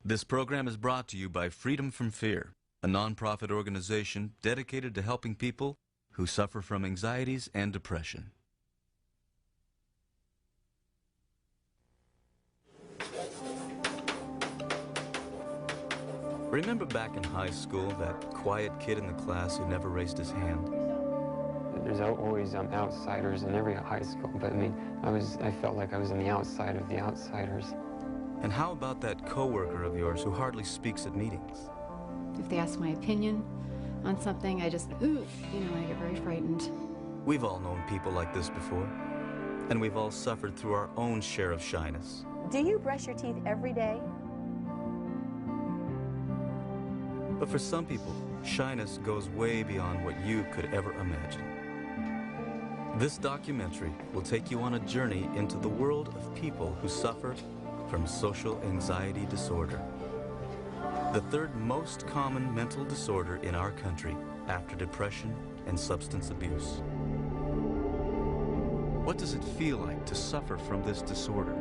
This program is brought to you by Freedom from Fear, a nonprofit organization dedicated to helping people who suffer from anxieties and depression. Remember back in high school, that quiet kid in the class who never raised his hand? There's always outsiders in every high school, but I mean, I felt like I was on the outside of the outsiders. And how about that coworker of yours who hardly speaks at meetings? If they ask my opinion on something, I just, I get very frightened. We've all known people like this before, and we've all suffered through our own share of shyness. Do you brush your teeth every day? But for some people, shyness goes way beyond what you could ever imagine. This documentary will take you on a journey into the world of people who suffer from social anxiety disorder, the third most common mental disorder in our country after depression and substance abuse. What does it feel like to suffer from this disorder?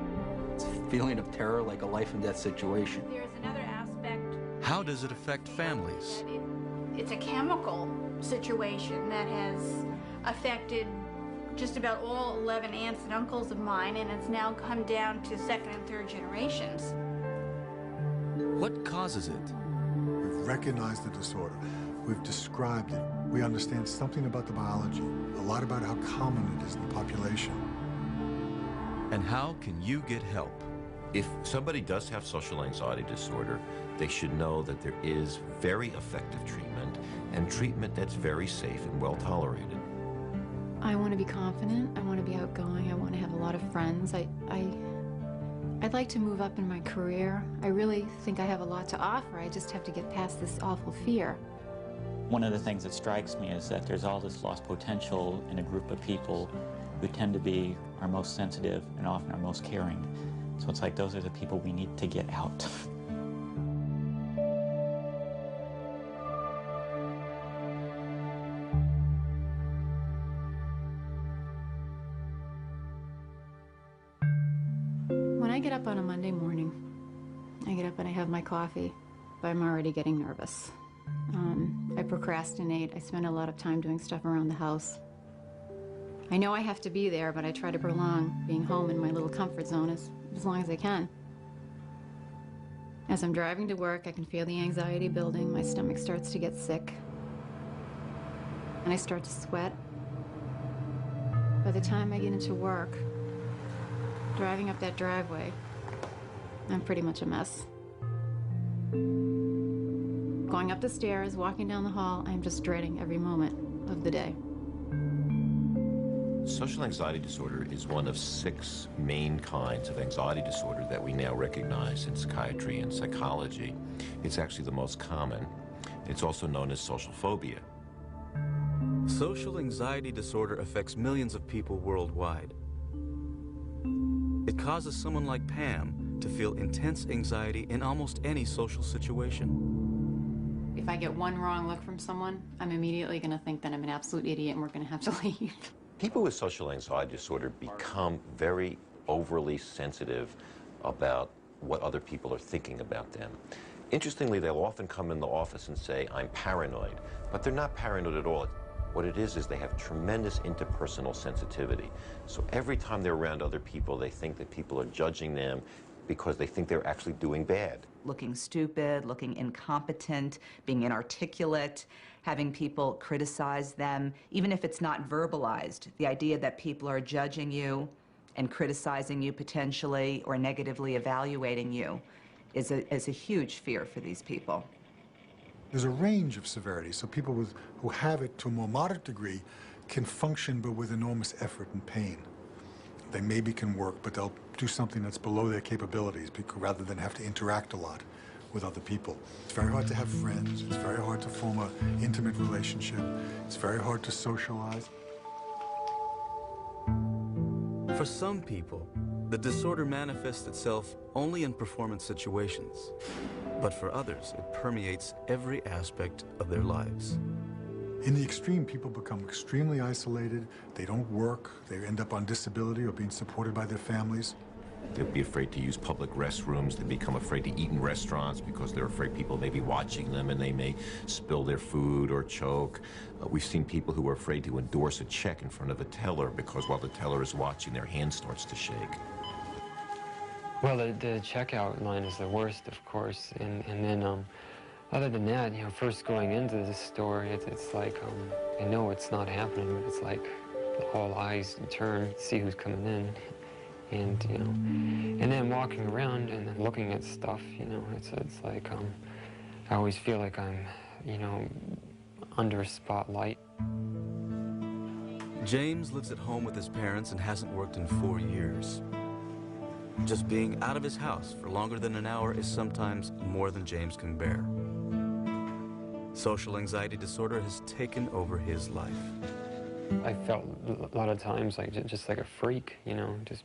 It's a feeling of terror, like a life and death situation. There's another aspect. How does it affect families? It's a chemical situation that has affected just about all 11 aunts and uncles of mine, and it's now come down to second and third generations. What causes it? We've recognized the disorder. We've described it. We understand something about the biology, a lot about how common it is in the population. And how can you get help? If somebody does have social anxiety disorder, they should know that there is very effective treatment, and treatment that's very safe and well tolerated. I want to be confident, I want to be outgoing, I want to have a lot of friends. I'd like to move up in my career. I really think I have a lot to offer. I just have to get past this awful fear. One of the things that strikes me is that there's all this lost potential in a group of people who tend to be our most sensitive and often our most caring. So it's like those are the people we need to get out. When I get up on a Monday morning, I get up and I have my coffee, but I'm already getting nervous. I procrastinate. I spend a lot of time doing stuff around the house. I know I have to be there, but I try to prolong being home in my little comfort zone as long as I can. As I'm driving to work, I can feel the anxiety building. My stomach starts to get sick, and I start to sweat. By the time I get into work, driving up that driveway, I'm pretty much a mess. Going up the stairs, walking down the hall, I'm just dreading every moment of the day. Social anxiety disorder is one of 6 main kinds of anxiety disorder that we now recognize in psychiatry and psychology. It's actually the most common. It's also known as social phobia. Social anxiety disorder affects millions of people worldwide. It causes someone like Pam to feel intense anxiety in almost any social situation. If I get one wrong look from someone, I'm immediately going to think that I'm an absolute idiot and we're going to have to leave. People with social anxiety disorder become very overly sensitive about what other people are thinking about them. Interestingly, they'll often come in the office and say, I'm paranoid, but they're not paranoid at all. What it is they have tremendous interpersonal sensitivity. So every time they're around other people, they think that people are judging them because they think they're actually doing bad. Looking stupid, looking incompetent, being inarticulate, having people criticize them, even if it's not verbalized. The idea that people are judging you and criticizing you potentially or negatively evaluating you is a huge fear for these people. There's a range of severity, so people who have it to a more moderate degree can function, but with enormous effort and pain. They maybe can work, but they'll do something that's below their capabilities rather than have to interact a lot with other people. It's very hard to have friends. It's very hard to form an intimate relationship. It's very hard to socialize. For some people, the disorder manifests itself only in performance situations. But for others, it permeates every aspect of their lives. In the extreme, people become extremely isolated. They don't work. They end up on disability or being supported by their families. They'll be afraid to use public restrooms. They become afraid to eat in restaurants because they're afraid people may be watching them and they may spill their food or choke. We've seen people who are afraid to endorse a check in front of a teller because while the teller is watching, their hand starts to shake. Well, the checkout line is the worst, of course, and then other than that, you know, first going into the store, it's like I know it's not happening, but it's like all eyes turn, see who's coming in. And, you know, and then walking around and then looking at stuff, you know, it's like, I always feel like I'm, you know, under a spotlight. James lives at home with his parents and hasn't worked in 4 years. Just being out of his house for longer than an hour is sometimes more than James can bear. Social anxiety disorder has taken over his life. I felt a lot of times like just like a freak, you know, just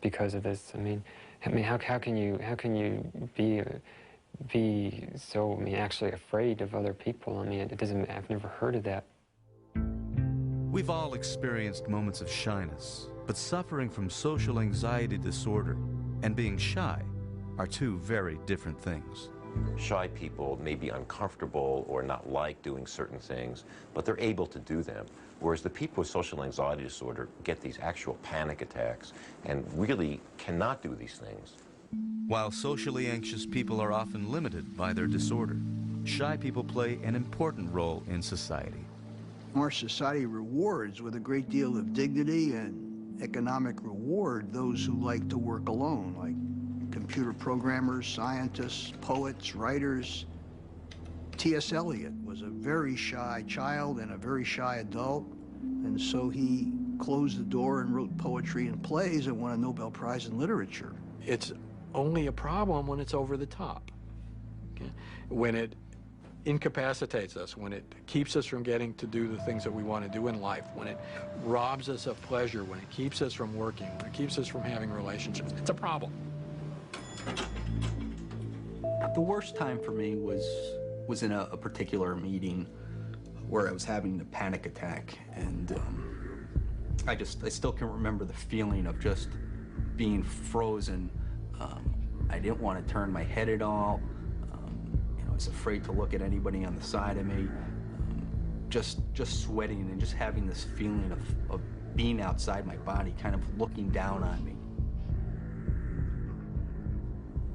because of this. I mean, how can you be so actually afraid of other people? I mean, I've never heard of that. We've all experienced moments of shyness, but suffering from social anxiety disorder and being shy are two very different things. Shy people may be uncomfortable or not like doing certain things, but they're able to do them. Whereas the people with social anxiety disorder get these actual panic attacks and really cannot do these things. While socially anxious people are often limited by their disorder, shy people play an important role in society. Our society rewards with a great deal of dignity and economic reward those who like to work alone, like computer programmers, scientists, poets, writers. T.S. Eliot was a very shy child and a very shy adult, and so he closed the door and wrote poetry and plays and won a Nobel Prize in Literature. It's only a problem when it's over the top. Okay? When it incapacitates us, when it keeps us from getting to do the things that we want to do in life, when it robs us of pleasure, when it keeps us from working, when it keeps us from having relationships, it's a problem. The worst time for me was in a particular meeting where I was having a panic attack, and I still can remember the feeling of just being frozen. I didn't want to turn my head at all. You know, I was afraid to look at anybody on the side of me. Just sweating and just having this feeling of being outside my body, kind of looking down on me.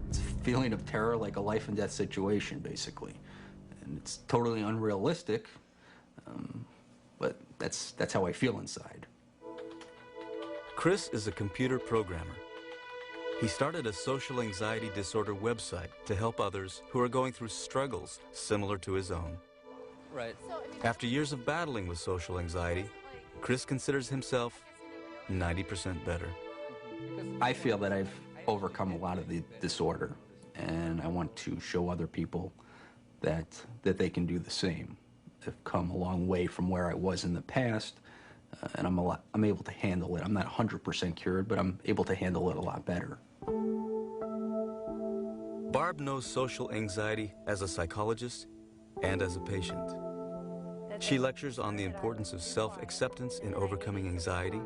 It's a feeling of terror, like a life and death situation, basically. And it's totally unrealistic, but that's how I feel inside. Chris is a computer programmer. He started a social anxiety disorder website to help others who are going through struggles similar to his own. Right. After years of battling with social anxiety, Chris considers himself 90% better. I feel that I've overcome a lot of the disorder, and I want to show other people that they can do the same. I've come a long way from where I was in the past, and I'm able to handle it. I'm not 100% cured, but I'm able to handle it a lot better. Barb knows social anxiety as a psychologist and as a patient. She lectures on the importance of self-acceptance in overcoming anxiety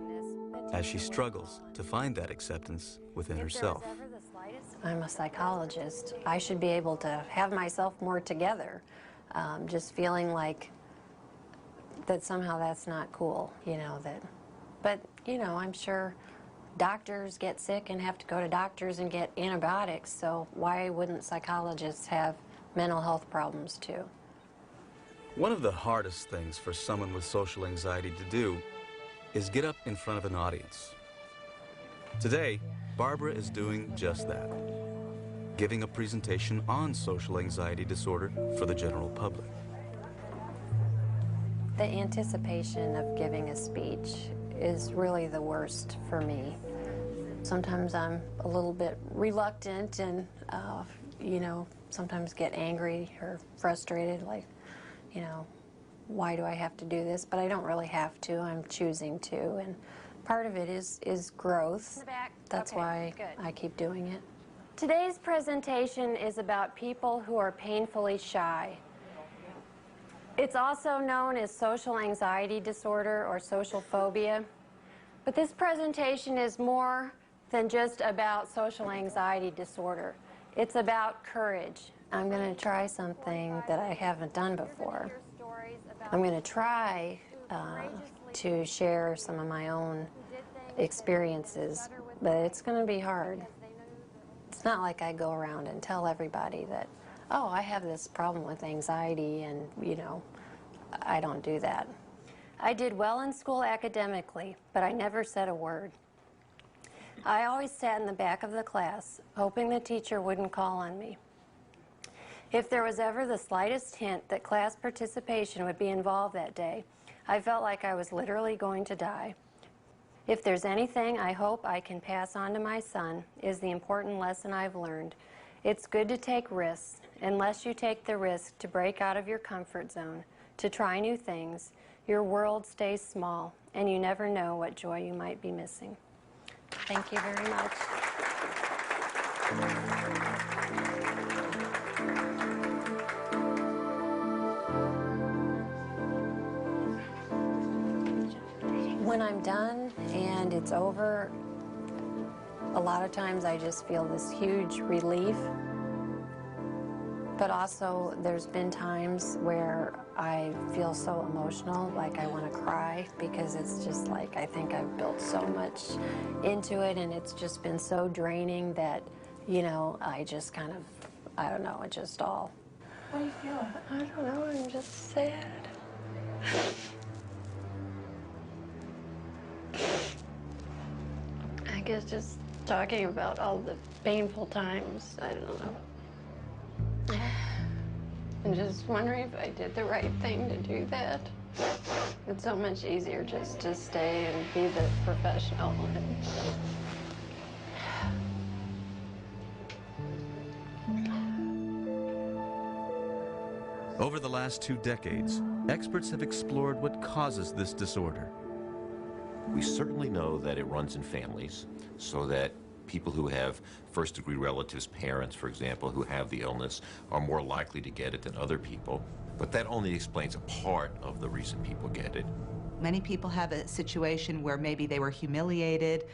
as she struggles to find that acceptance within herself. I'm a psychologist. I should be able to have myself more together. Just feeling like that somehow that's not cool, you know, but, you know, I'm sure doctors get sick and have to go to doctors and get antibiotics, so why wouldn't psychologists have mental health problems too? One of the hardest things for someone with social anxiety to do is get up in front of an audience. Today, Barbara is doing just that, giving a presentation on social anxiety disorder for the general public. The anticipation of giving a speech is really the worst for me. Sometimes I'm a little bit reluctant and, you know, sometimes get angry or frustrated, like, you know, why do I have to do this? But I don't really have to. I'm choosing to, and part of it is growth. That's why I keep doing it. Today's presentation is about people who are painfully shy. It's also known as social anxiety disorder or social phobia. But this presentation is more than just about social anxiety disorder. It's about courage. I'm going to try something that I haven't done before. I'm going to try to share some of my own experiences, but it's going to be hard. It's not like I go around and tell everybody that, oh, I have this problem with anxiety, and, you know, I don't do that. I did well in school academically, but I never said a word. I always sat in the back of the class, hoping the teacher wouldn't call on me. If there was ever the slightest hint that class participation would be involved that day, I felt like I was literally going to die. If there's anything I hope I can pass on to my son, is the important lesson I've learned. It's good to take risks, unless you take the risk to break out of your comfort zone, to try new things. Your world stays small, and you never know what joy you might be missing. Thank you very much. When I'm done and it's over, a lot of times I just feel this huge relief. But also there's been times where I feel so emotional, like I want to cry, because it's just like I think I've built so much into it, and it's just been so draining that, you know, I just kind of, I don't know, it just all. What do you feel? I don't know, I'm just sad. I guess just talking about all the painful times, I don't know. I'm just wondering if I did the right thing to do that. It's so much easier just to stay and be the professional. Over the last 2 decades, experts have explored what causes this disorder. We certainly know that it runs in families, so that people who have first-degree relatives, parents, for example, who have the illness are more likely to get it than other people. But that only explains a part of the reason people get it. Many people have a situation where maybe they were humiliated,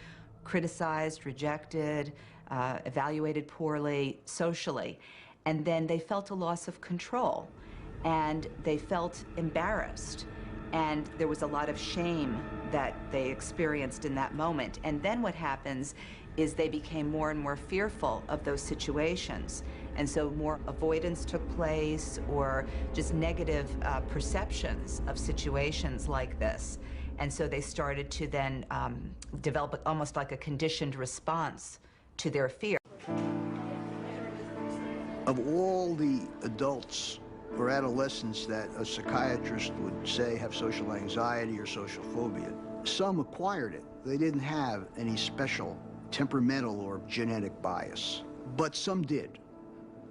criticized, rejected, evaluated poorly socially, and then they felt a loss of control, and they felt embarrassed, and there was a lot of shame that they experienced in that moment. And then what happens is they became more and more fearful of those situations. And so more avoidance took place, or just negative perceptions of situations like this. And so they started to then develop almost like a conditioned response to their fear. Of all the adults or adolescents that a psychiatrist would say have social anxiety or social phobia, some acquired it. They didn't have any special temperamental or genetic bias, but some did.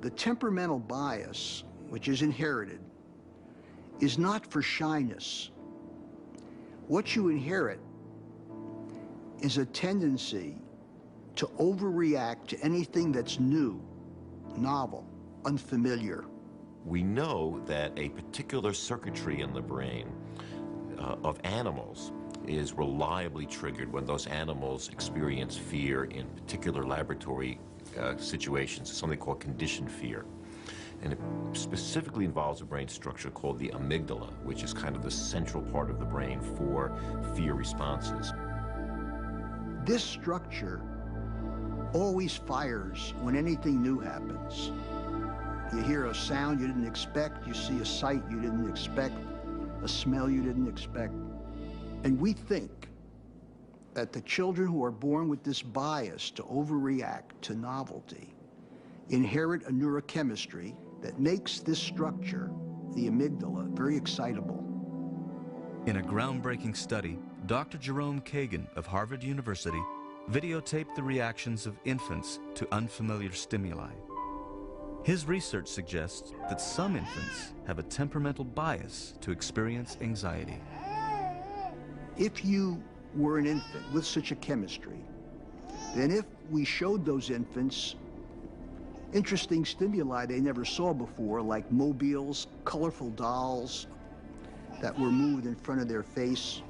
The temperamental bias, which is inherited, is not for shyness. What you inherit is a tendency to overreact to anything that's new, novel, unfamiliar. We know that a particular circuitry in the brain of animals is reliably triggered when those animals experience fear in particular laboratory situations, something called conditioned fear. And it specifically involves a brain structure called the amygdala, which is kind of the central part of the brain for fear responses. This structure always fires when anything new happens. You hear a sound you didn't expect, you see a sight you didn't expect, a smell you didn't expect. And we think that the children who are born with this bias to overreact to novelty inherit a neurochemistry that makes this structure, the amygdala, very excitable. In a groundbreaking study, Dr. Jerome Kagan of Harvard University videotaped the reactions of infants to unfamiliar stimuli. His research suggests that some infants have a temperamental bias to experience anxiety. If you were an infant with such a chemistry, then if we showed those infants interesting stimuli they never saw before, like mobiles, colorful dolls that were moved in front of their face,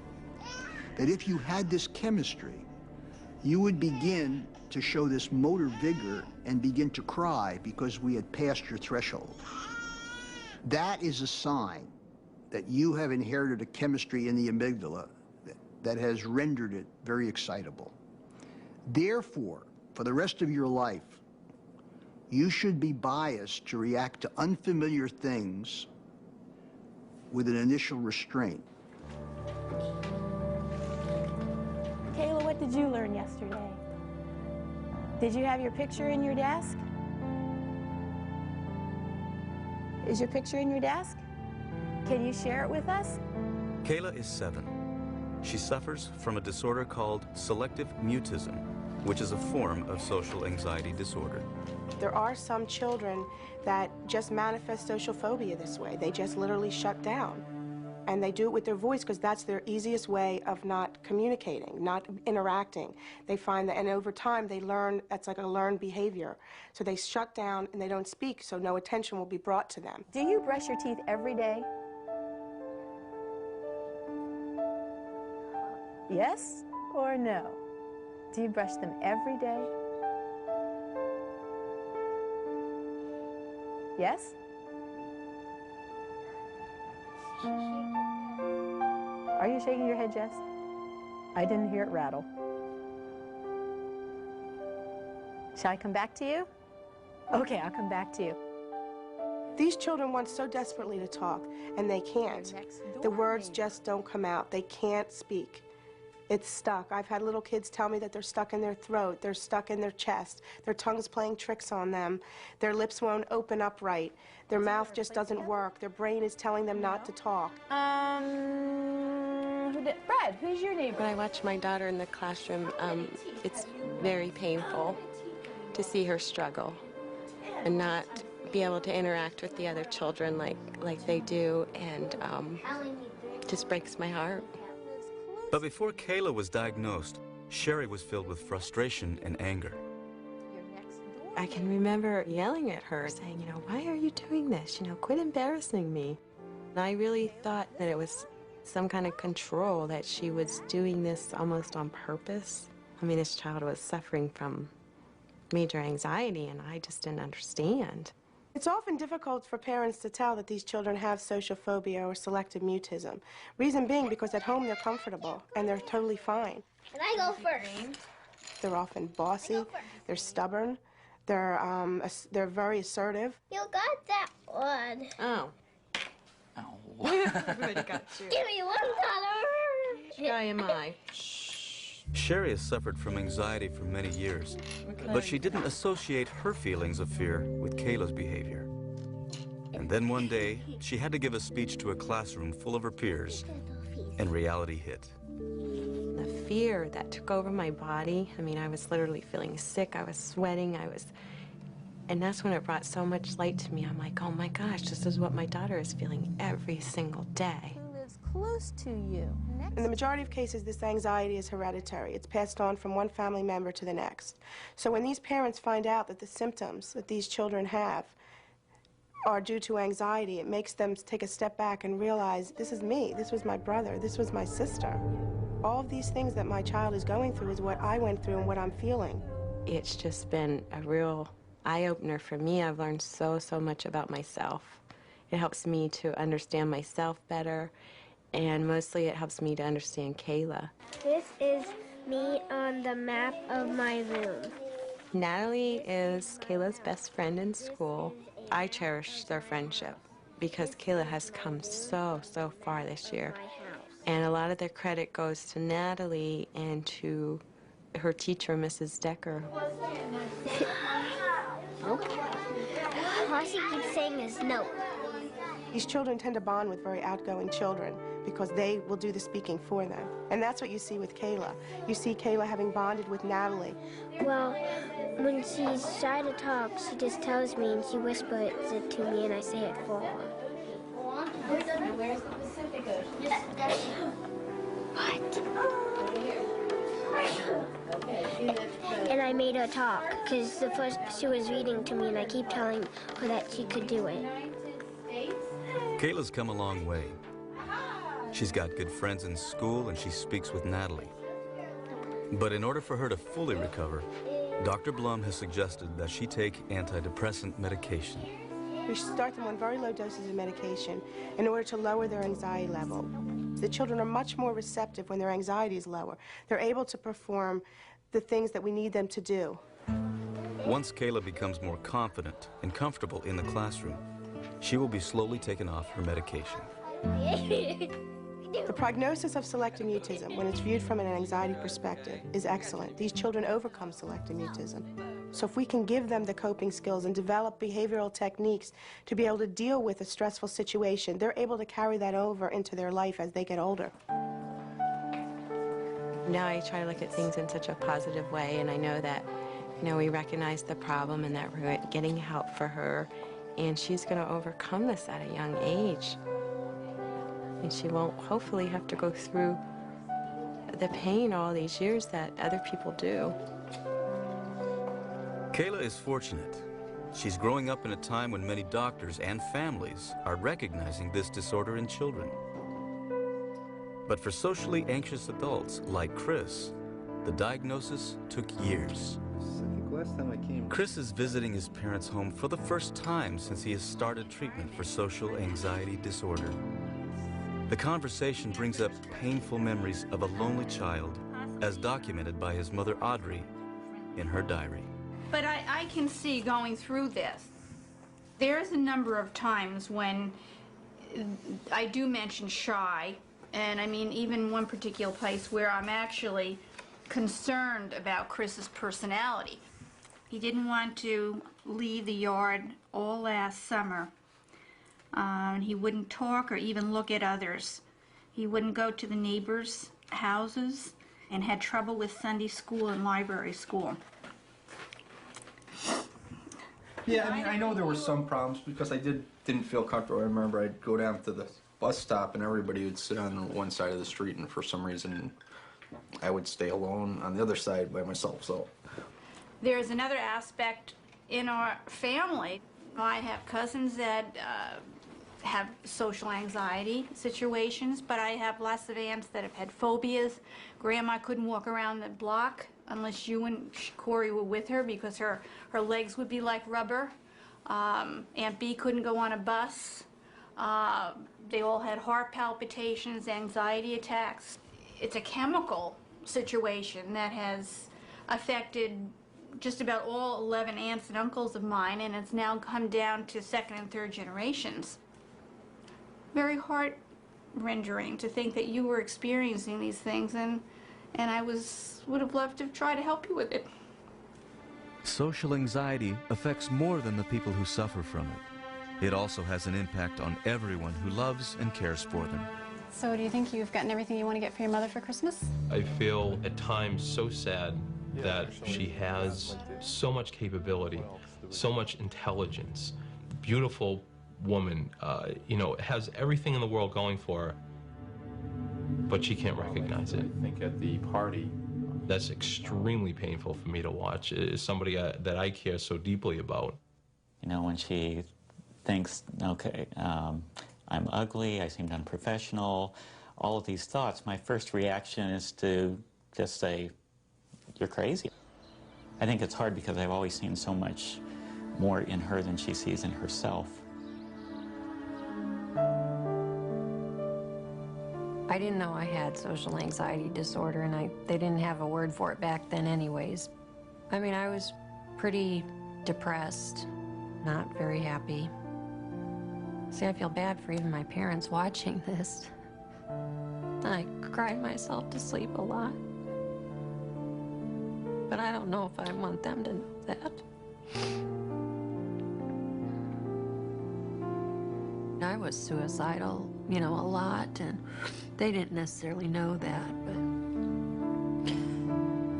that if you had this chemistry, you would begin to show this motor vigor and begin to cry because we had passed your threshold. That is a sign that you have inherited a chemistry in the amygdala that has rendered it very excitable. Therefore, for the rest of your life, you should be biased to react to unfamiliar things with an initial restraint. Kayla, what did you learn yesterday? Did you have your picture in your desk? Is your picture in your desk? Can you share it with us? Kayla is 7. She suffers from a disorder called selective mutism, which is a form of social anxiety disorder. There are some children that just manifest social phobia this way. They just literally shut down. And they do it with their voice because that's their easiest way of not communicating, not interacting. They find that, and over time they learn, that's like a learned behavior. So they shut down and they don't speak, so no attention will be brought to them. Do you brush your teeth every day? Yes or no? Do you brush them every day? Yes? Are you shaking your head, Jess? I didn't hear it rattle. Shall I come back to you? Okay, I'll come back to you. These children want so desperately to talk, and they can't. The words just don't come out. They can't speak. It's stuck. I've had little kids tell me that they're stuck in their throat, they're stuck in their chest, their tongue's playing tricks on them, their lips won't open up right, their mouth just doesn't work, their brain is telling them not to talk. Brad, who's your neighbor? When I watch my daughter in the classroom, it's very painful to see her struggle and not be able to interact with the other children like they do, and just breaks my heart. But before Kayla was diagnosed, Sherry was filled with frustration and anger. I can remember yelling at her, saying, why are you doing this? Quit embarrassing me. And I really thought that it was some kind of control, that she was doing this almost on purpose. I mean, this child was suffering from major anxiety, and I just didn't understand. It's often difficult for parents to tell that these children have social phobia or selective mutism. Reason being because at home they're comfortable and they're totally fine. Can I go first? They're often bossy, they're stubborn, they're very assertive. You got that one. Oh. Everybody got you. Give me $1. Which guy am I? Sherry has suffered from anxiety for many years, but she didn't associate her feelings of fear with Kayla's behavior. And then one day, she had to give a speech to a classroom full of her peers, and reality hit. The fear that took over my body, I mean, I was literally feeling sick, I was sweating, and that's when it brought so much light to me. I'm like, oh my gosh, this is what my daughter is feeling every single day. Close to you. In the majority of cases, this anxiety is hereditary. It's passed on from one family member to the next. So when these parents find out that the symptoms that these children have are due to anxiety, it makes them take a step back and realize, this is me, this was my brother, this was my sister. All of these things that my child is going through is what I went through and what I'm feeling. It's just been a real eye-opener for me. I've learned so much about myself. It helps me to understand myself better. And mostly it helps me to understand Kayla. This is me on the map of my room. Natalie is Kayla's best friend in school. I cherish their friendship because Kayla has come so far this year. And a lot of the credit goes to Natalie and to her teacher, Mrs. Decker. All she keeps saying is no. These children tend to bond with very outgoing children because they will do the speaking for them. And that's what you see with Kayla. You see Kayla having bonded with Natalie. Well, when she's shy to talk, she just tells me and she whispers it to me and I say it for her. Where's the Pacific Ocean? What? And I made her talk because the first she was reading to me and I keep telling her that she could do it. Kayla's come a long way. She's got good friends in school and she speaks with Natalie. But in order for her to fully recover, Dr. Blum has suggested that she take antidepressant medication. We should start them on very low doses of medication in order to lower their anxiety level. The children are much more receptive when their anxiety is lower. They're able to perform the things that we need them to do. Once Kayla becomes more confident and comfortable in the classroom, she will be slowly taken off her medication. The prognosis of selective mutism, when it's viewed from an anxiety perspective, is excellent. These children overcome selective mutism. So if we can give them the coping skills and develop behavioral techniques to be able to deal with a stressful situation, they're able to carry that over into their life as they get older. Now I try to look at things in such a positive way, and I know that, we recognize the problem and that we're getting help for her, and she's going to overcome this at a young age. And she won't hopefully have to go through the pain all these years that other people do. Kayla is fortunate. She's growing up in a time when many doctors and families are recognizing this disorder in children. But for socially anxious adults like Chris, the diagnosis took years. Chris is visiting his parents' home for the first time since he has started treatment for social anxiety disorder. The conversation brings up painful memories of a lonely child, as documented by his mother Audrey in her diary. But I can see going through this. There's a number of times when I do mention shy, and I mean even one particular place where I'm actually concerned about Chris's personality. He didn't want to leave the yard all last summer. He wouldn't talk or even look at others. He wouldn't go to the neighbors' houses and had trouble with Sunday school and library school. Yeah, I mean, I know there were some problems because I didn't feel comfortable. I remember I'd go down to the bus stop and everybody would sit on one side of the street, and for some reason I would stay alone on the other side by myself. So there's another aspect in our family. I have cousins that have social anxiety situations, but I have lots of aunts that have had phobias. Grandma couldn't walk around the block unless you and Corey were with her because her legs would be like rubber. Aunt B couldn't go on a bus. They all had heart palpitations, anxiety attacks. It's a chemical situation that has affected just about all 11 aunts and uncles of mine, and it's now come down to second and third generations. Very heart-rending to think that you were experiencing these things, and I would have loved to try to help you with it. Social anxiety affects more than the people who suffer from it. It also has an impact on everyone who loves and cares for them. So do you think you've gotten everything you want to get for your mother for Christmas? I feel at times so sad that she has so much capability, so much intelligence, beautiful woman, has everything in the world going for her, but she can't recognize it. I think at the party, that's extremely painful for me to watch. It is somebody that I care so deeply about. When she thinks, okay, I'm ugly, I seem unprofessional, all of these thoughts, my first reaction is to just say, you're crazy. I think it's hard because I've always seen so much more in her than she sees in herself. I didn't know I had social anxiety disorder, and they didn't have a word for it back then anyways. I mean, I was pretty depressed, not very happy. See, I feel bad for even my parents watching this. I cried myself to sleep a lot. But I don't know if I want them to know that. I was suicidal, a lot, and they didn't necessarily know that, but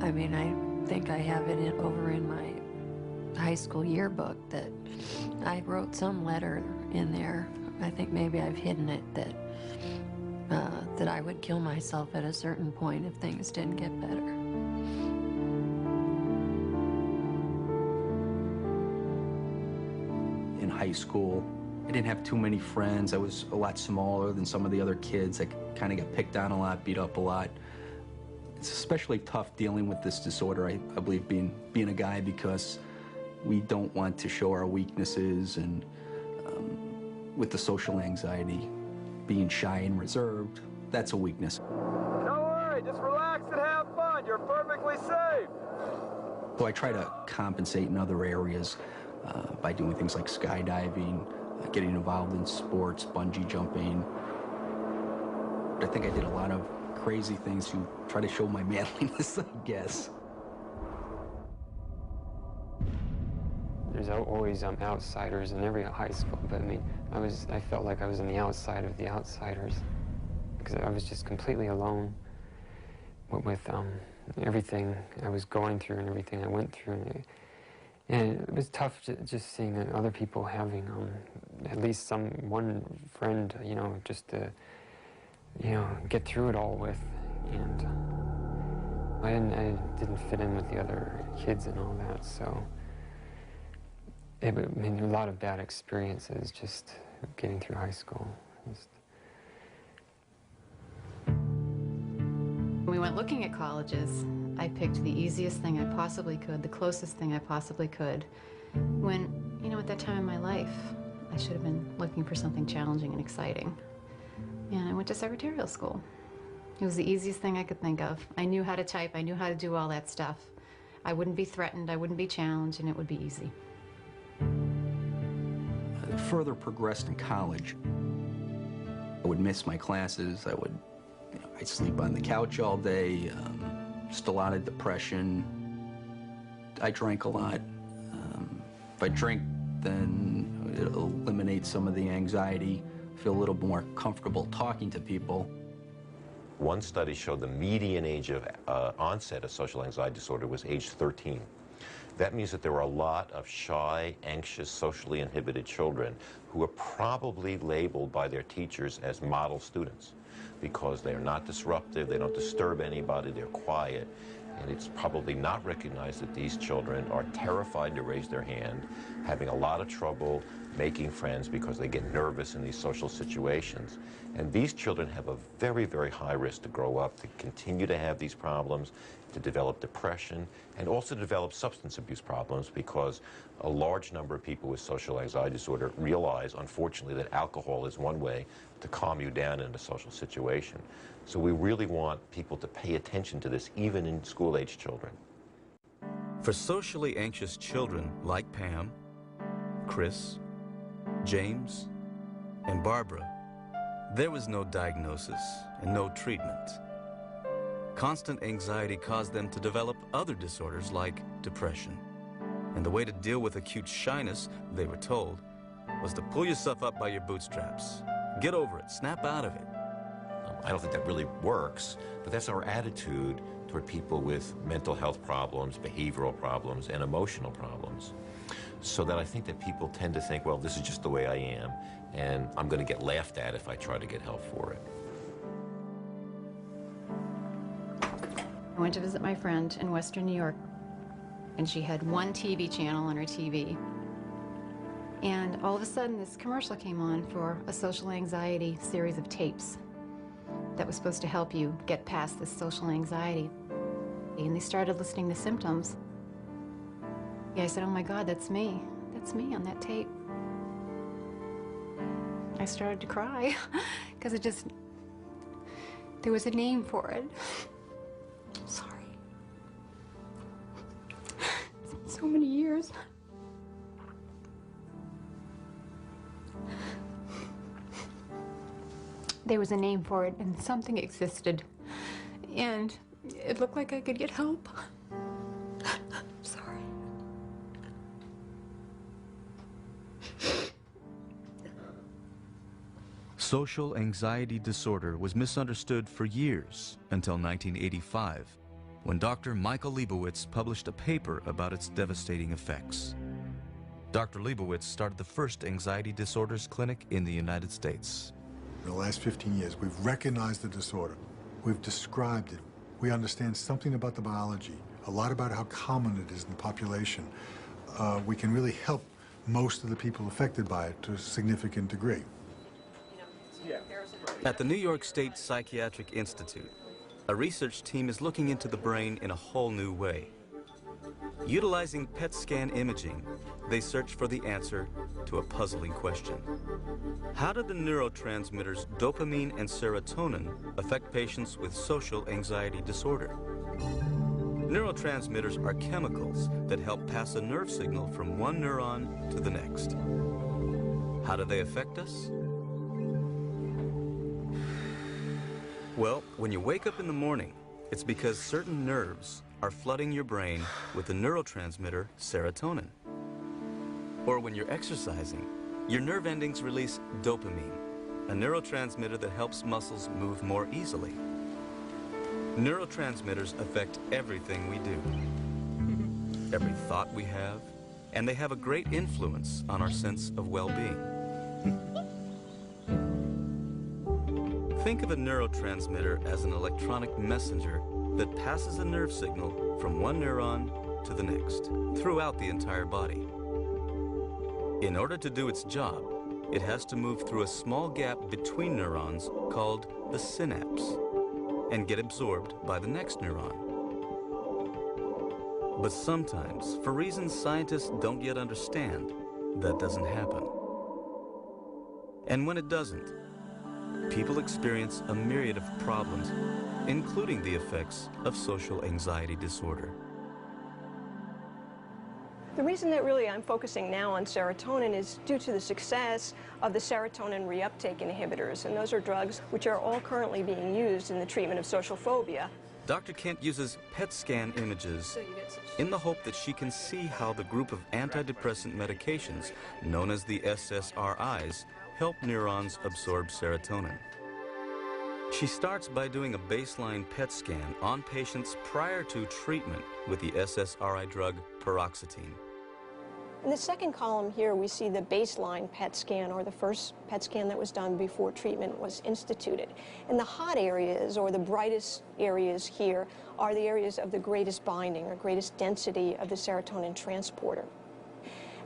I mean, I think I have it over in my high school yearbook that I wrote some letter in there. I think maybe I've hidden it that I would kill myself at a certain point if things didn't get better. in high school, I didn't have too many friends. I was a lot smaller than some of the other kids. I kind of got picked on a lot, beat up a lot. It's especially tough dealing with this disorder, I believe, being a guy, because we don't want to show our weaknesses, and with the social anxiety, being shy and reserved, that's a weakness. Don't worry, just relax and have fun. You're perfectly safe. So I try to compensate in other areas by doing things like skydiving, getting involved in sports, bungee jumping. I think I did a lot of crazy things to try to show my manliness, I guess. There's always outsiders in every high school, but I mean, I felt like I was on the outside of the outsiders, because I was just completely alone with everything I was going through and everything I went through. And it was tough just seeing other people having at least one friend, you know, just to, you know, get through it all with. And I didn't fit in with the other kids and all that, so I mean, a lot of bad experiences just getting through high school. When we went looking at colleges, I picked the easiest thing I possibly could, the closest thing I possibly could, when, you know, at that time in my life, I should have been looking for something challenging and exciting. And I went to secretarial school. It was the easiest thing I could think of. I knew how to type, I knew how to do all that stuff. I wouldn't be threatened, I wouldn't be challenged, and it would be easy. I further progressed in college. I would miss my classes. I'd sleep on the couch all day. Just a lot of depression. I drank a lot. If I drink, then it'll eliminate some of the anxiety. Feel a little more comfortable talking to people. One study showed the median age of onset of social anxiety disorder was age 13. That means that there are a lot of shy, anxious, socially inhibited children who are probably labeled by their teachers as model students because they're not disruptive, they don't disturb anybody, they're quiet. And it's probably not recognized that these children are terrified to raise their hand, having a lot of trouble making friends because they get nervous in these social situations. And these children have a very, very high risk to grow up, to continue to have these problems, to develop depression, and also develop substance abuse problems, because a large number of people with social anxiety disorder realize, unfortunately, that alcohol is one way to calm you down in a social situation. So we really want people to pay attention to this, even in school-age children. For socially anxious children like Pam, Chris, James, and Barbara, there was no diagnosis and no treatment. Constant anxiety caused them to develop other disorders like depression. And the way to deal with acute shyness, they were told, was to pull yourself up by your bootstraps. Get over it, snap out of it. I don't think that really works, but that's our attitude toward people with mental health problems, behavioral problems, and emotional problems. So that I think that people tend to think, well, this is just the way I am, and I'm going to get laughed at if I try to get help for it. I went to visit my friend in Western New York, and she had one TV channel on her TV. And all of a sudden, this commercial came on for a social anxiety series of tapes that was supposed to help you get past this social anxiety. And they started listing the symptoms. I said, oh my God, that's me. That's me on that tape. I started to cry because there was a name for it. I'm sorry. It's been so many years. There was a name for it, and something existed. And it looked like I could get help. Sorry. Social anxiety disorder was misunderstood for years until 1985, when Dr. Michael Leibowitz published a paper about its devastating effects. Dr. Leibowitz started the first anxiety disorders clinic in the United States. In the last 15 years, we've recognized the disorder. We've described it. We understand something about the biology, a lot about how common it is in the population. We can really help most of the people affected by it to a significant degree. At the New York State Psychiatric Institute, A research team is looking into the brain in a whole new way. Utilizing PET scan imaging, they search for the answer to a puzzling question. How do the neurotransmitters dopamine and serotonin affect patients with social anxiety disorder? Neurotransmitters are chemicals that help pass a nerve signal from one neuron to the next. How do they affect us? Well, when you wake up in the morning, it's because certain nerves are flooding your brain with the neurotransmitter serotonin. Or when you're exercising, your nerve endings release dopamine, a neurotransmitter that helps muscles move more easily. Neurotransmitters affect everything we do, every thought we have, and they have a great influence on our sense of well-being. Think of a neurotransmitter as an electronic messenger that passes a nerve signal from one neuron to the next throughout the entire body. In order to do its job, it has to move through a small gap between neurons called the synapse and get absorbed by the next neuron. But sometimes, for reasons scientists don't yet understand, that doesn't happen. And when it doesn't, people experience a myriad of problems, including the effects of social anxiety disorder. The reason that really I'm focusing now on serotonin is due to the success of the serotonin reuptake inhibitors, and those are drugs which are all currently being used in the treatment of social phobia. Dr. Kent uses PET scan images in the hope that she can see how the group of antidepressant medications, known as the SSRIs, help neurons absorb serotonin. She starts by doing a baseline PET scan on patients prior to treatment with the SSRI drug paroxetine. In the second column here, we see the baseline PET scan, or the first PET scan that was done before treatment was instituted. And the hot areas, or the brightest areas here, are the areas of the greatest binding or greatest density of the serotonin transporter.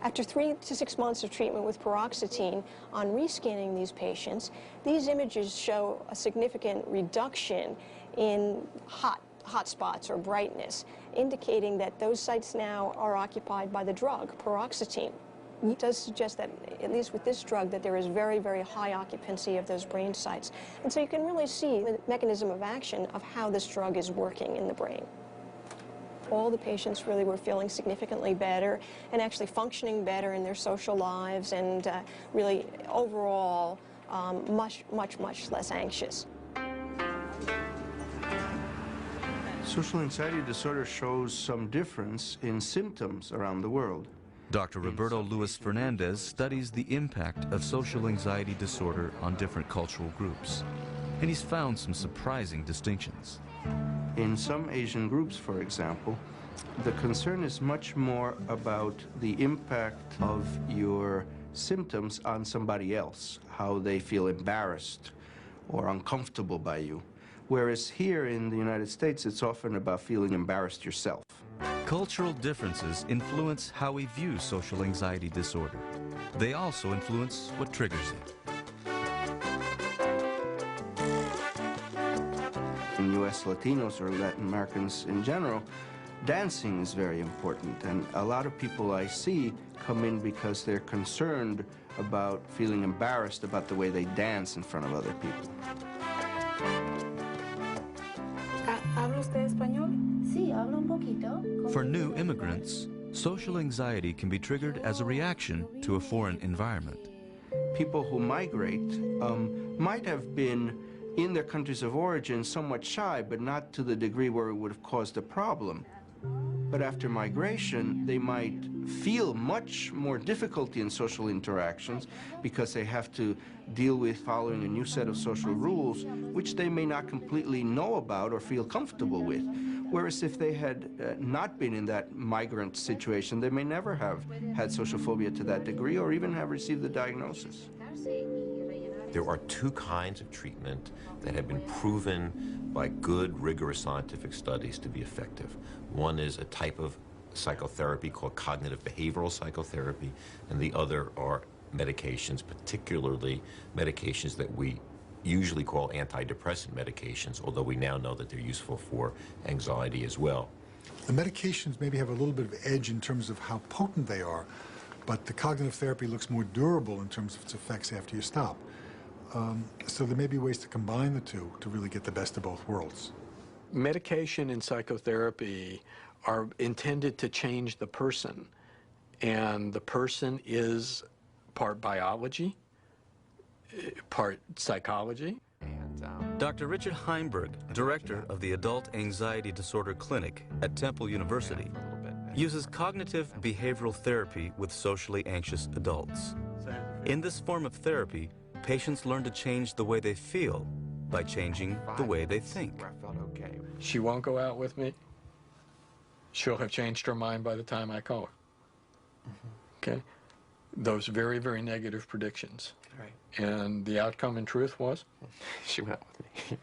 After 3 to 6 months of treatment with paroxetine, on rescanning these patients, these images show a significant reduction in hot spots or brightness, indicating that those sites now are occupied by the drug, paroxetine. It does suggest that, at least with this drug, that there is very, very high occupancy of those brain sites. And so you can really see the mechanism of action of how this drug is working in the brain. All the patients really were feeling significantly better and actually functioning better in their social lives, and really overall much less anxious. Social anxiety disorder shows some difference in symptoms around the world. Dr. Roberto Luis Fernandez studies the impact of social anxiety disorder on different cultural groups, and he's found some surprising distinctions. In some Asian groups, for example, the concern is much more about the impact of your symptoms on somebody else, how they feel embarrassed or uncomfortable by you. Whereas here in the United States, it's often about feeling embarrassed yourself. Cultural differences influence how we view social anxiety disorder. They also influence what triggers it. In U.S. Latinos or Latin Americans in general, dancing is very important. And a lot of people I see come in because they're concerned about feeling embarrassed about the way they dance in front of other people. ¿Habla usted español? Sí, hablo un poquito. For new immigrants, social anxiety can be triggered as a reaction to a foreign environment. People who migrate might have been in their countries of origin somewhat shy, but not to the degree where it would have caused a problem. But after migration, they might feel much more difficulty in social interactions because they have to deal with following a new set of social rules, which they may not completely know about or feel comfortable with. Whereas if they had not been in that migrant situation, they may never have had social phobia to that degree or even have received the diagnosis. There are two kinds of treatment that have been proven by good, rigorous scientific studies to be effective. One is a type of psychotherapy called cognitive behavioral psychotherapy, and the other are medications, particularly medications that we usually call antidepressant medications, although we now know that they're useful for anxiety as well. The medications maybe have a little bit of edge in terms of how potent they are, but the cognitive therapy looks more durable in terms of its effects after you stop. So there may be ways to combine the two to really get the best of both worlds. Medication and psychotherapy are intended to change the person, and the person is part biology, part psychology. Dr. Richard Heimberg, director of the Adult Anxiety Disorder Clinic at Temple University, uses cognitive behavioral therapy with socially anxious adults. In this form of therapy, patients learn to change the way they feel by changing the way they think. She won't go out with me. She'll have changed her mind by the time I call her. Okay? Those very, very negative predictions. Right. And the outcome in truth was? She went out with me.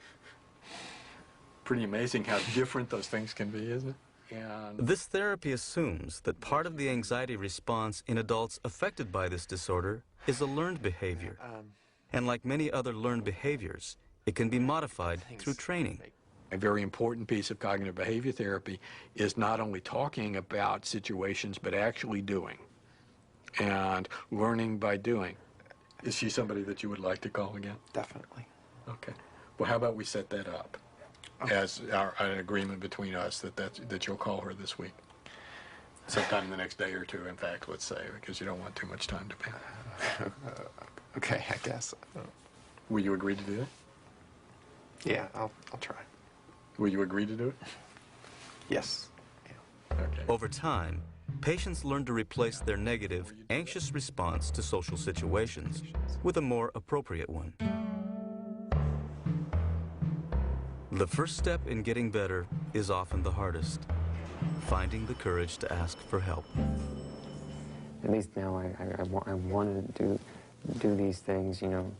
Pretty amazing how different those things can be, isn't it? And This therapy assumes that part of the anxiety response in adults affected by this disorder is a learned behavior. And like many other learned behaviors, it can be modified through training. a very important piece of cognitive behavior therapy is not only talking about situations, but actually doing and learning by doing. Is she somebody that you would like to call again? Definitely. Okay. Well, how about we set that up as an agreement between us that you'll call her this week? Sometime in the next day or two, in fact, let's say, because you don't want too much time to pass. Okay, I guess. Will you agree to do it? Yeah, I'll try. Will you agree to do it? Yes. Okay. Over time, patients learn to replace their negative, anxious response to social situations with a more appropriate one. The first step in getting better is often the hardest, finding the courage to ask for help. At least now I want to do these things, you know,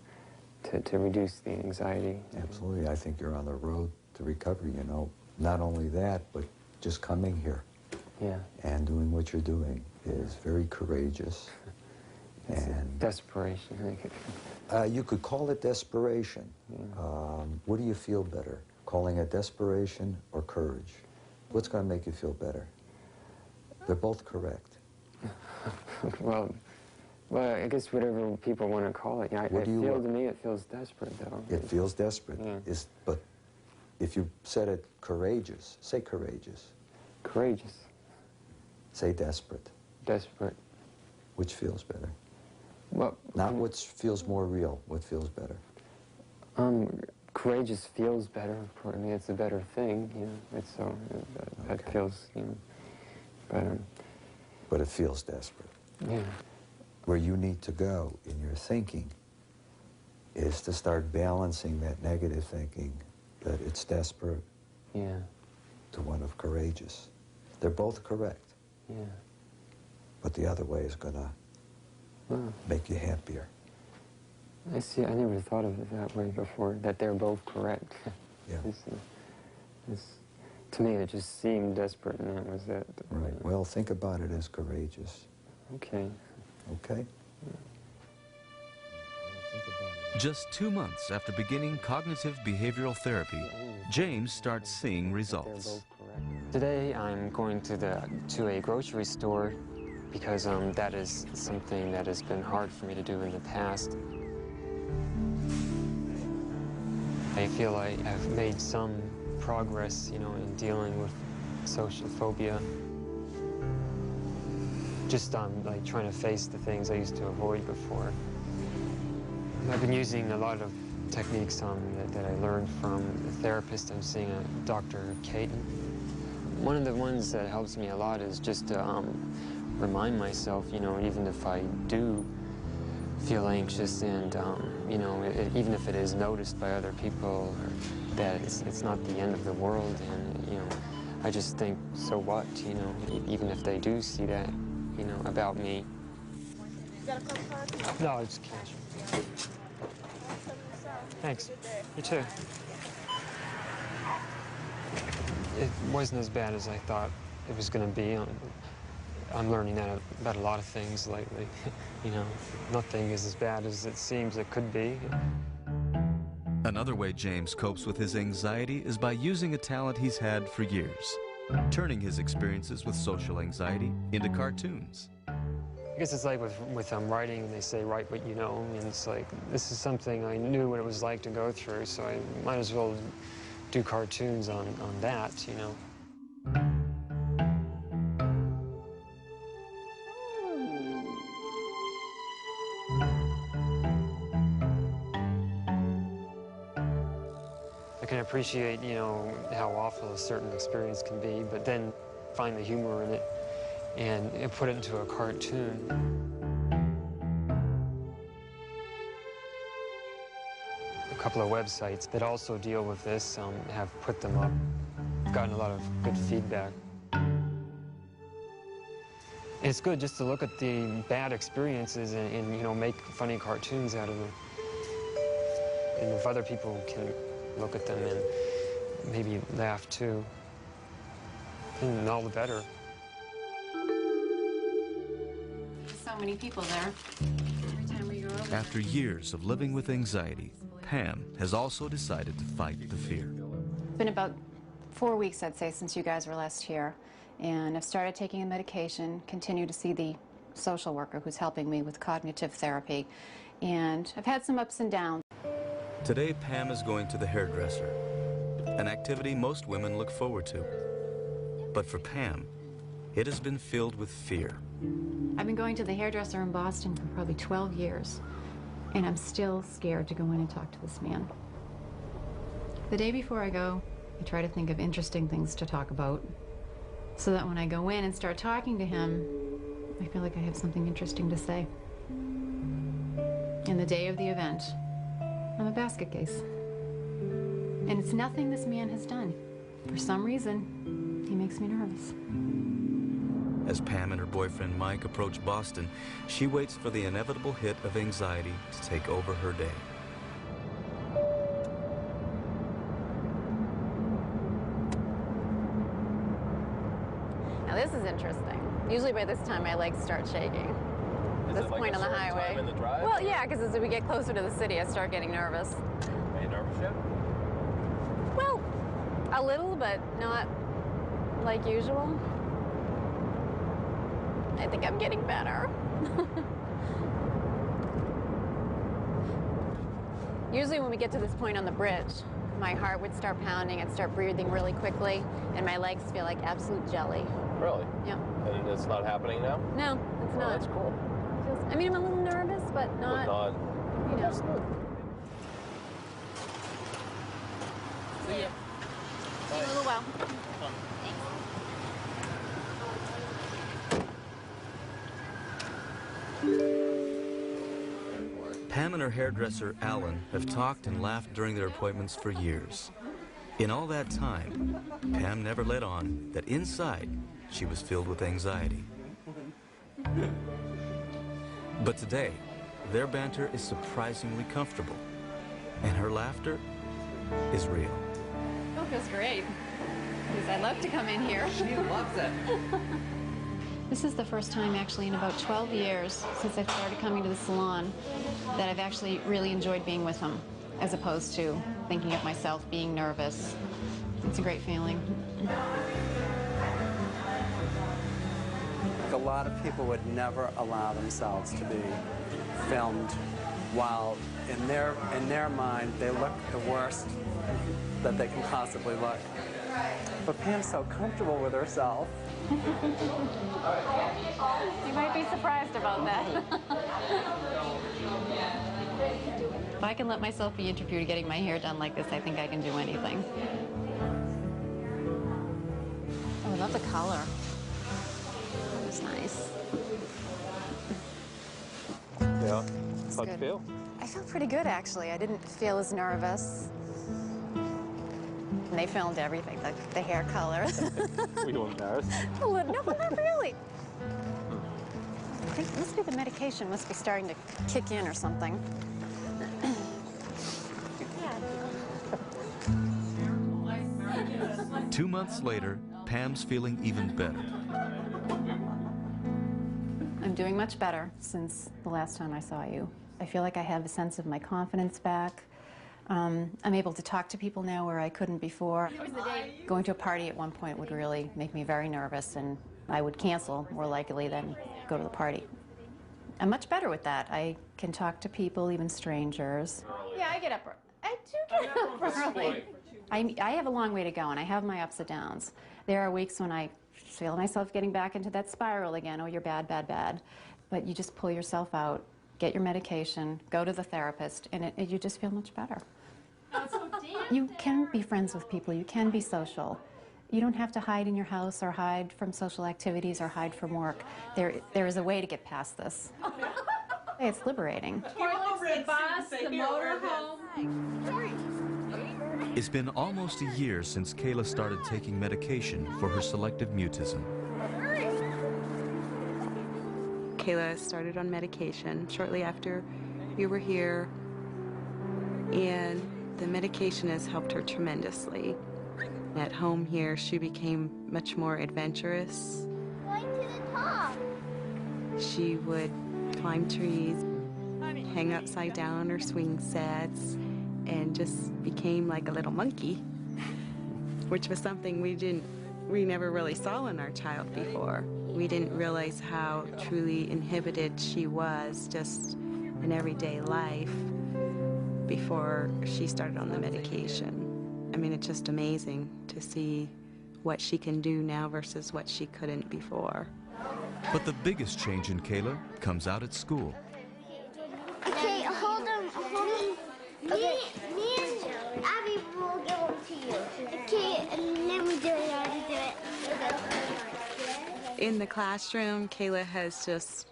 to reduce the anxiety. Absolutely. I think you're on the road to recovery, you know. Not only that, but just coming here. Yeah. And doing what you're doing is very courageous. And desperation. You could call it desperation. What do you feel better? Calling it desperation or courage? What's going to make you feel better? They're both correct. Well, I guess whatever people want to call it. Yeah, to me, it feels desperate, though. It feels desperate. Yeah. But if you said it courageous, say courageous. Courageous. Say desperate. Desperate. Which feels better? Well, not what feels more real. What feels better? Courageous feels better. I mean, it's a better thing. You know, it's so that feels, you know, better. But it feels desperate. Yeah. Where you need to go in your thinking is to start balancing that negative thinking, that it's desperate, to one of courageous. They're both correct. Yeah. But the other way is going to make you happier. I see. I never thought of it that way before, that they're both correct. Yeah. To me, it just seemed desperate, and that was it. Right. Well, think about it as courageous. Okay. Okay? Just 2 months after beginning cognitive behavioral therapy, James starts seeing results. Today, I'm going to a grocery store because that is something that has been hard for me to do in the past. I feel like I've made some progress, you know, in dealing with social phobia. Just like trying to face the things I used to avoid before. I've been using a lot of techniques that I learned from a therapist. I'm seeing Dr. Caton. One of the ones that helps me a lot is just to remind myself, you know, even if I do feel anxious and, you know, even if it is noticed by other people, that it's not the end of the world. And, you know, I just think, so what, you know, even if they do see that, you know, about me. No, it's cash. Thanks. You too. It wasn't as bad as I thought it was going to be. I'm learning that about a lot of things lately. You know, nothing is as bad as it seems it could be. Another way James copes with his anxiety is by using a talent he's had for years, turning his experiences with social anxiety into cartoons. I guess it's like with writing, and they say write what you know, and it's like, this is something I knew what it was like to go through, so I might as well do cartoons on that, you know. I can appreciate, you know, how awful a certain experience can be, but then find the humor in it and put it into a cartoon. A couple of websites that also deal with this have put them up. I've gotten a lot of good feedback. It's good just to look at the bad experiences and you know, make funny cartoons out of them. And if other people can look at them and maybe laugh too, and all the better. So many people there. Every time we go over. After years of living with anxiety, Pam has also decided to fight the fear. It's been about 4 weeks, I'd say, since you guys were last here. And I've started taking a medication, continue to see the social worker who's helping me with cognitive therapy. And I've had some ups and downs. Today, Pam is going to the hairdresser, an activity most women look forward to. But for Pam, it has been filled with fear. I've been going to the hairdresser in Boston for probably 12 years, and I'm still scared to go in and talk to this man. The day before I go, I try to think of interesting things to talk about, so that when I go in and start talking to him, I feel like I have something interesting to say. And the day of the event, I'm a basket case. And it's nothing this man has done. For some reason, he makes me nervous. As Pam and her boyfriend Mike approach Boston, she waits for the inevitable hit of anxiety to take over her day. Now this is interesting. Usually by this time my legs start shaking. This it like point a on the certain highway. time in the drive? Well, yeah, because as we get closer to the city, I start getting nervous. Are you nervous yet? Well, a little, but not like usual. I think I'm getting better. Usually when we get to this point on the bridge, my heart would start pounding, I'd start breathing really quickly, and my legs feel like absolute jelly. Really? Yeah. And it's not happening now? No, it's Oh, not. that's cool. I mean, I'm a little nervous, but not, you know. See ya. See you in a little while. Pam and her hairdresser, Alan, have talked and laughed during their appointments for years. In all that time, Pam never let on that inside she was filled with anxiety. But today, their banter is surprisingly comfortable, and her laughter is real. Oh, it feels great. Because I love to come in here. She loves it. This is the first time actually in about 12 years since I started coming to the salon that I've actually really enjoyed being with him, as opposed to thinking of myself being nervous. It's a great feeling. A lot of people would never allow themselves to be filmed while in their mind they look the worst that they can possibly look. But Pam's so comfortable with herself. You might be surprised about that. If I can let myself be interviewed getting my hair done like this, I think I can do anything. Oh, I love the color. That was nice. Yeah. It's How'd you good. feel? I felt pretty good, actually. I didn't feel as nervous. And they filmed everything, the hair color. Were you embarrassed? A little, no, not really. I think it must be the medication must be starting to kick in or something. 2 months later, Pam's feeling even better. I'm doing much better since the last time I saw you. I feel like I have a sense of my confidence back. I'm able to talk to people now where I couldn't before. Going to a party at one point would really make me very nervous, and I would cancel more likely than go to the party. I'm much better with that. I can talk to people, even strangers. Yeah, I get up. I do get up early. I have a long way to go, and I have my ups and downs. There are weeks when I feel myself getting back into that spiral again. Oh, you're bad, bad, bad. But you just pull yourself out, get your medication, go to the therapist, and you just feel much better. You can be friends with people. You can be social. You don't have to hide in your house or hide from social activities or hide from work. There is a way to get past this. It's liberating. The bus, the motorhome. It's been almost a year since Kayla started taking medication for her selective mutism. Kayla started on medication shortly after you were here, and the medication has helped her tremendously. At home here, she became much more adventurous. Going to the top. She would climb trees, hang upside down or swing sets, and just became like a little monkey, which was something we never really saw in our child before. We didn't realize how truly inhibited she was just in everyday life before she started on the medication. I mean, it's just amazing to see what she can do now versus what she couldn't before. But the biggest change in Kayla comes out at school. Okay, hold them. Me and Abby will give them to you. Okay, and then we do it. In the classroom, Kayla has just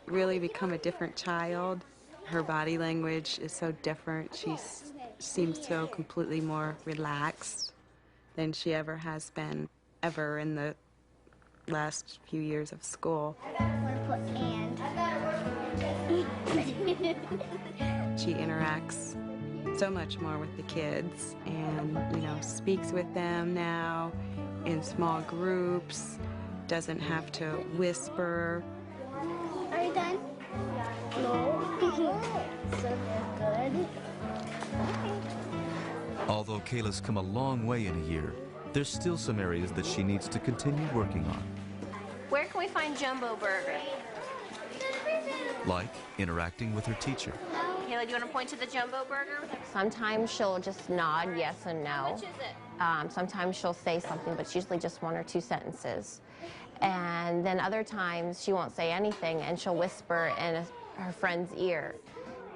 really become a different child. Her body language is so different. She seems so completely more relaxed than she ever has been, ever in the last few years of school. She interacts so much more with the kids and, speaks with them now in small groups, doesn't have to whisper. Are you done? No. So good. Although Kayla's come a long way in a year, there's still some areas that she needs to continue working on. Where can we find Jumbo Burger? Like interacting with her teacher. Kayla, do you want to point to the Jumbo Burger? Sometimes she'll just nod yes and no. Which is it? Sometimes she'll say something, but it's usually just 1 or 2 sentences. And then other times she won't say anything, and she'll whisper in her friend's ear.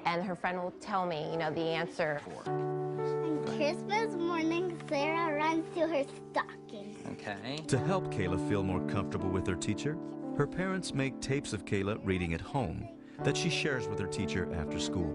And her friend will tell me, the answer. On Christmas morning, Sarah runs to her stocking. Okay. To help Kayla feel more comfortable with her teacher, her parents make tapes of Kayla reading at home that she shares with her teacher after school.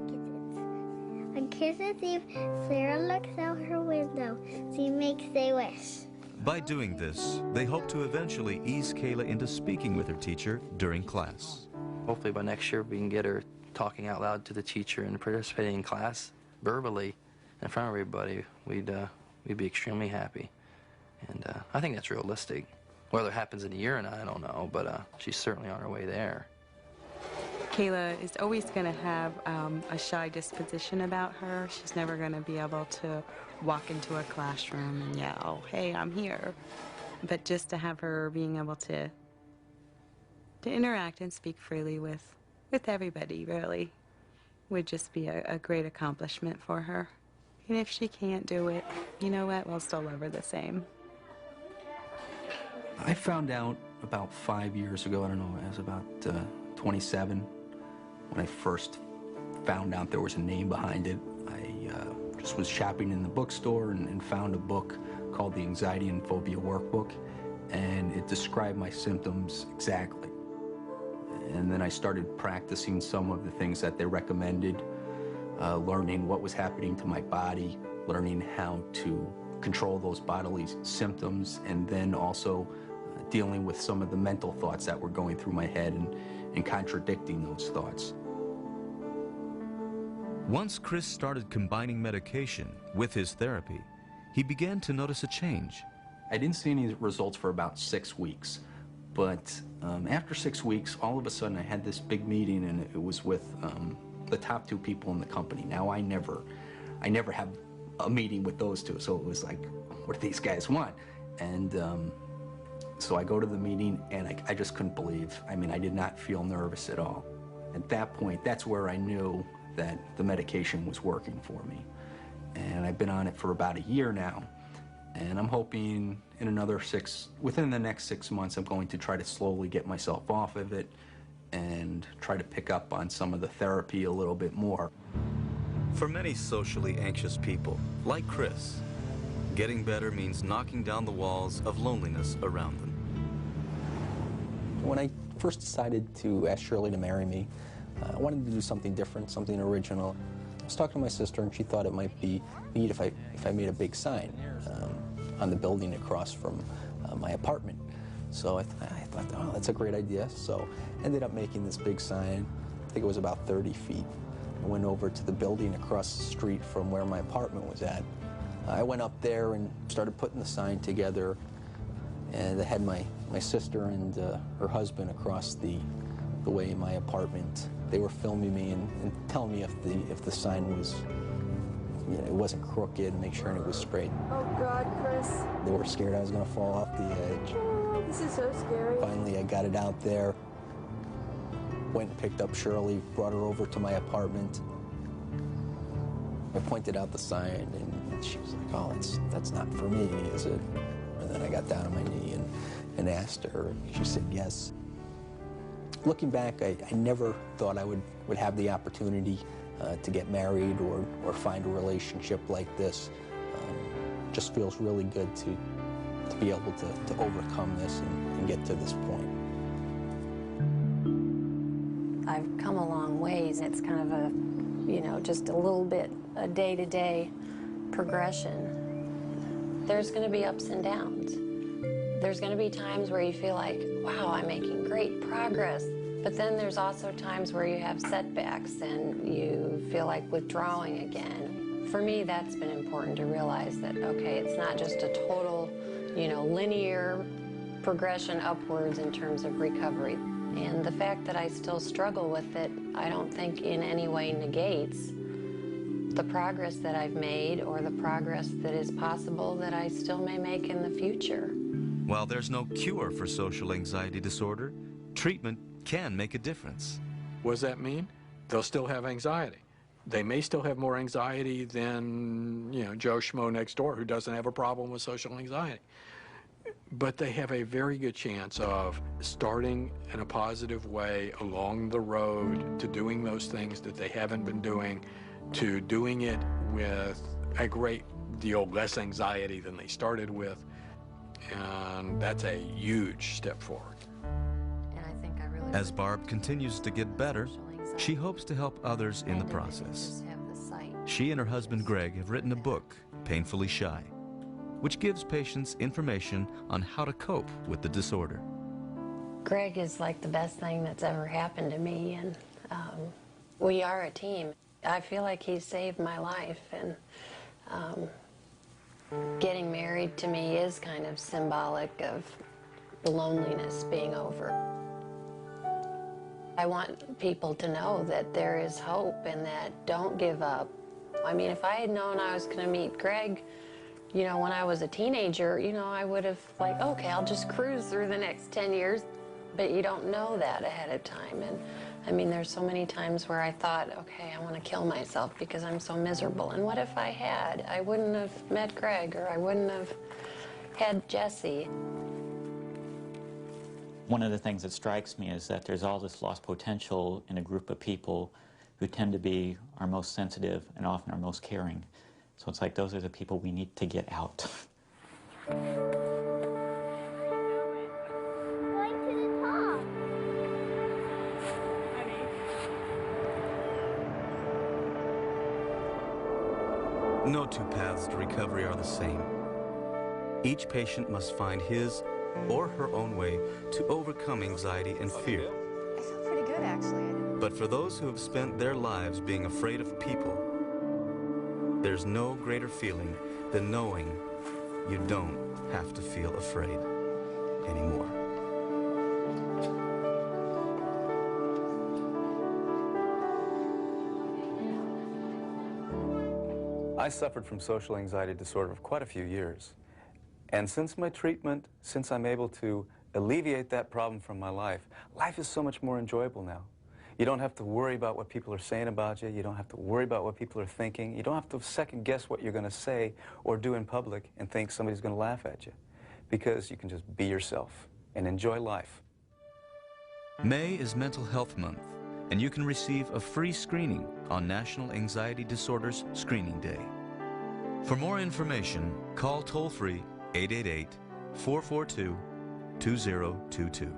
On Christmas Eve, Sarah looks out her window. She makes a wish. By doing this, they hope to eventually ease Kayla into speaking with her teacher during class. Hopefully by next year we can get her talking out loud to the teacher and participating in class verbally in front of everybody. We'd be extremely happy. And I think that's realistic. Whether it happens in a year or not, I don't know, but she's certainly on her way there. Kayla is always going to have a shy disposition about her. She's never going to be able to walk into a classroom and yell, "Hey, I'm here." But just to have her being able to interact and speak freely with everybody, really, would just be a great accomplishment for her. And if she can't do it, you know what? We'll still love her the same. I found out about 5 years ago, I don't know, I was about 27, when I first found out there was a name behind it. I just was shopping in the bookstore and found a book called The Anxiety and Phobia Workbook, and it described my symptoms exactly. And then I started practicing some of the things that they recommended, learning what was happening to my body, learning how to control those bodily symptoms, and then also dealing with some of the mental thoughts that were going through my head and contradicting those thoughts. Once Chris started combining medication with his therapy, he began to notice a change. I didn't see any results for about 6 weeks, but after 6 weeks, all of a sudden I had this big meeting, and it was with the top 2 people in the company. Now, I I never have a meeting with those two, so it was like, what do these guys want? And so I go to the meeting, and I just couldn't believe. I mean, I did not feel nervous at all. At that point, that's where I knew that the medication was working for me. And I've been on it for about a year now, and I'm hoping within the next 6 months, I'm going to try to slowly get myself off of it and try to pick up on some of the therapy a little bit more. For many socially anxious people, like Chris, getting better means knocking down the walls of loneliness around them. When I first decided to ask Shirley to marry me, I wanted to do something different, something original. I was talking to my sister, and she thought it might be neat if I made a big sign on the building across from my apartment. So I thought, oh, that's a great idea. So I ended up making this big sign. I think it was about 30 feet. I went over to the building across the street from where my apartment was at. I went up there and started putting the sign together, and I had my sister and her husband across the way in my apartment. They were filming me and telling me if the sign was, you know, it wasn't crooked, and make sure it was straight. Oh God, Chris. They were scared I was going to fall off the edge. Oh, this is so scary. Finally, I got it out there. Went and picked up Shirley, brought her over to my apartment. I pointed out the sign, and she was like, oh, that's not for me, is it? And then I got down on my knee and asked her, and she said yes. Looking back, I never thought I would have the opportunity to get married or find a relationship like this. Just feels really good to be able to overcome this and get to this point. I've come a long ways. It's kind of a, you know, just a little bit, a day-to-day progression. There's going to be ups and downs. There's going to be times where you feel like, wow, I'm making great progress. But then there's also times where you have setbacks and you feel like withdrawing again. For me, that's been important to realize that, okay, it's not just a total, you know, linear progression upwards in terms of recovery. And the fact that I still struggle with it, I don't think in any way negates the progress that I've made or the progress that is possible that I still may make in the future. While there's no cure for social anxiety disorder, treatment can make a difference. What does that mean? They'll still have anxiety. They may still have more anxiety than, you know, Joe Schmo next door who doesn't have a problem with social anxiety. But they have a very good chance of starting in a positive way along the road to doing those things that they haven't been doing, to doing it with a great deal less anxiety than they started with. And that's a huge step forward. As Barb continues to get better, she hopes to help others in the process. She and her husband Greg have written a book, Painfully Shy, which gives patients information on how to cope with the disorder. Greg is like the best thing that's ever happened to me, and we are a team. I feel like he saved my life, and getting married to me is kind of symbolic of the loneliness being over. I want people to know that there is hope and that don't give up. I mean, if I had known I was going to meet Greg, you know, when I was a teenager, you know, I would have like, okay, I'll just cruise through the next 10 years. But you don't know that ahead of time. And I mean, there's so many times where I thought, okay, I want to kill myself because I'm so miserable. And what if I had? I wouldn't have met Greg, or I wouldn't have had Jesse. One of the things that strikes me is that there's all this lost potential in a group of people who tend to be our most sensitive and often our most caring. So it's like those are the people we need to get out. No two paths to recovery are the same. Each patient must find his or her own way to overcome anxiety and fear. I feel pretty good, actually. But for those who have spent their lives being afraid of people, there's no greater feeling than knowing you don't have to feel afraid anymore. I suffered from social anxiety disorder for quite a few years. And since my treatment, since I'm able to alleviate that problem from my life, life is so much more enjoyable now. You don't have to worry about what people are saying about you. You don't have to worry about what people are thinking. You don't have to second guess what you're going to say or do in public and think somebody's going to laugh at you, because you can just be yourself and enjoy life. May is Mental Health Month, and you can receive a free screening on National Anxiety Disorders Screening Day. For more information, call toll-free 888-442-2022.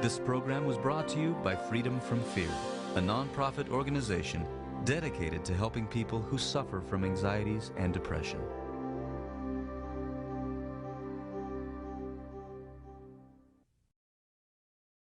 This program was brought to you by Freedom from Fear, a nonprofit organization dedicated to helping people who suffer from anxieties and depression.